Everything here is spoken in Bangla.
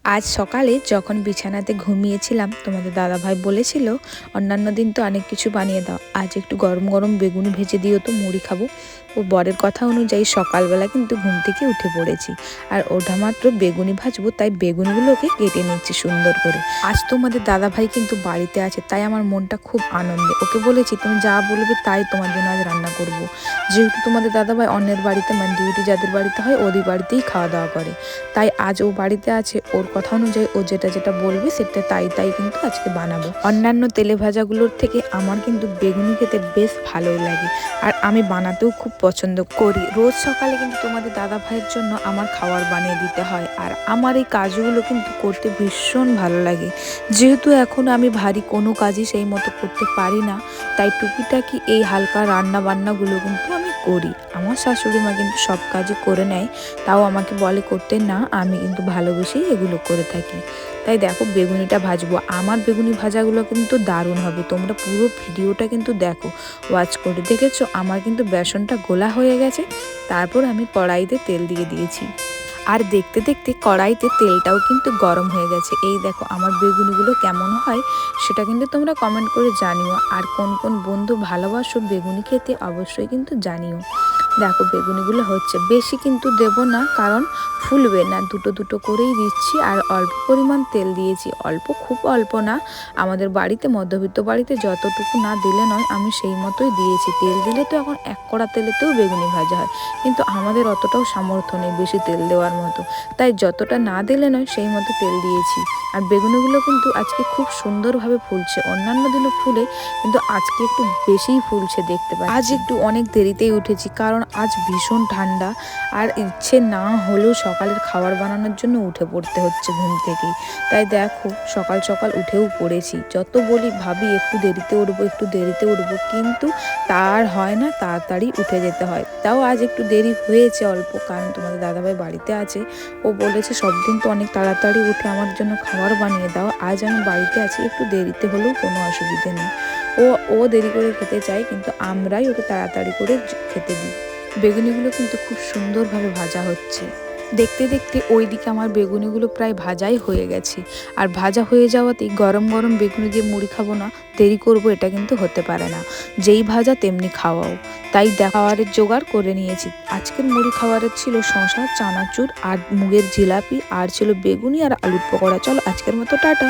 আজ সকালে যখন বিছানাতে ঘুমিয়েছিলাম তোমাদের দাদাভাই বলেছিল অন্যান্য দিন তো অনেক কিছু বানিয়ে দাও, আজ একটু গরম গরম বেগুনি ভেজে দিও তো মুড়ি খাবো। ও বরের কথা অনুযায়ী সকালবেলা কিন্তু ঘুম থেকে উঠে পড়েছি আর ওটা মাত্র বেগুনি ভাজবো, তাই বেগুনিগুলোকে কেটে নিচ্ছি সুন্দর করে। আজ তোমাদের দাদাভাই কিন্তু বাড়িতে আছে, তাই আমার মনটা খুব আনন্দে। ওকে বলেছি তুমি যা বলবে তাই তোমার জন্য আজ রান্না করব। যেহেতু তোমাদের দাদাভাই অন্যের বাড়িতে মানে ডিউটি যাদের বাড়িতে হয় ওদের বাড়িতেই খাওয়া দাওয়া করে, তাই আজ ও বাড়িতে আছে, ওর কথা অনুযায়ী ও যেটা যেটা বলবে সেটা তাই কিন্তু আজকে বানাবো। অন্যান্য তেলে ভাজাগুলোর থেকে আমার কিন্তু বেগুনি খেতে বেশ ভালোই লাগে আর আমি বানাতেও খুব পছন্দ করি। রোজ সকালে কিন্তু তোমাদের দাদা ভাইয়ের জন্য আমার খাবার বানিয়ে দিতে হয় আর আমার এই কাজগুলো কিন্তু করতে ভীষণ ভালো লাগে। যেহেতু এখন আমি ভারী কোনো কাজই সেই মতো করতে পারি না, তাই টুকিটাকি এই হালকা রান্না বান্নাগুলো কিন্তু আমি করি। আমার শাশুড়ি মা কিন্তু সব কাজই করে নেয়, তাও আমাকে বলে করতে না, আমি কিন্তু ভালোবেসেই এগুলো করে থাকি। তাই দেখো বেগুনিটা ভাজবো, আমার বেগুনি ভাজাগুলো কিন্তু দারুণ হবে, তোমরা পুরো ভিডিওটা কিন্তু দেখো, ওয়াচ করে। দেখেছো আমার কিন্তু বেসনটা গোলা হয়ে গেছে, তারপর আমি কড়াইতে তেল দিয়ে দিয়েছি আর দেখতে দেখতে কড়াইতে তেলটাও কিন্তু গরম হয়ে গেছে। এই দেখো আমার বেগুনিগুলো কেমন হয় সেটা কিন্তু তোমরা কমেন্ট করে জানিও, আর কোন কোন বন্ধু ভালোবাসো বেগুনি খেতে অবশ্যই কিন্তু জানিও। দেখো বেগুনিগুলো হচ্ছে, বেশি কিন্তু দেব না কারণ ফুলবে না, দুটো দুটো করেই দিচ্ছি আর অল্প পরিমাণ তেল দিয়েছি, অল্প খুব অল্প না, আমাদের বাড়িতে মধ্যবিত্ত বাড়িতে যতটুকু না দিলে নয় আমি সেই মতোই দিয়েছি। তেল দিলে তো এখন এক কড়া তেলেতেও বেগুনি ভাজা হয়, কিন্তু আমাদের অতটাও সামর্থ্য নেই বেশি তেল দেওয়ার মতো, তাই যতটা না দিলে নয় সেই মতো তেল দিয়েছি। আর বেগুনিগুলো কিন্তু আজকে খুব সুন্দরভাবে ফুলছে, অন্যান্য দিনও ফুলে কিন্তু আজকে একটু বেশিই ফুলছে দেখতে পাচ্ছি। আজ একটু অনেক দেরিতেই উঠেছি কারণ আজ ভীষণ ঠান্ডা আর ইচ্ছে না হলেও সকালের খাবার বানানোর জন্য উঠে পড়তে হচ্ছে ঘুম থেকেই। তাই দেখো সকাল সকাল উঠেও পড়েছি, যত বলি ভাবি একটু দেরিতে উঠবো একটু দেরিতে উঠবো, কিন্তু তার হয় না, তাড়াতাড়ি উঠে যেতে হয়। তাও আজ একটু দেরি হয়েছে অল্প, কারণ তোমাদের দাদাভাই বাড়িতে আছে, ও বলেছে সব দিন তো অনেক তাড়াতাড়ি উঠে আমার জন্য খাবার বানিয়ে দাও, আজ আমি বাড়িতে আছি একটু দেরিতে হলেও কোনো অসুবিধে নেই। ও দেরি করে খেতে চায়, কিন্তু আমরাই ওকে তাড়াতাড়ি করে খেতে দিই। বেগুনিগুলো কিন্তু খুব সুন্দরভাবে ভাজা হচ্ছে, দেখতে দেখতে ওইদিকে আমার বেগুনিগুলো প্রায় ভাজাই হয়ে গেছে। আর ভাজা হয়ে যাওয়াতেই গরম গরম বেগুনি দিয়ে মুড়ি খাবো না, দেরি করব এটা কিন্তু হতে পারে না, যেই ভাজা তেমনি খাওয়াও। তাই খাওয়ারের জোগাড় করে নিয়েছি। আজকের মুড়ি খাওয়ারের ছিল শশা, চানাচুর আর মুগের জিলাপি, আর ছিল বেগুনি আর আলুর পকোড়া। চলো আজকের মতো টাটা।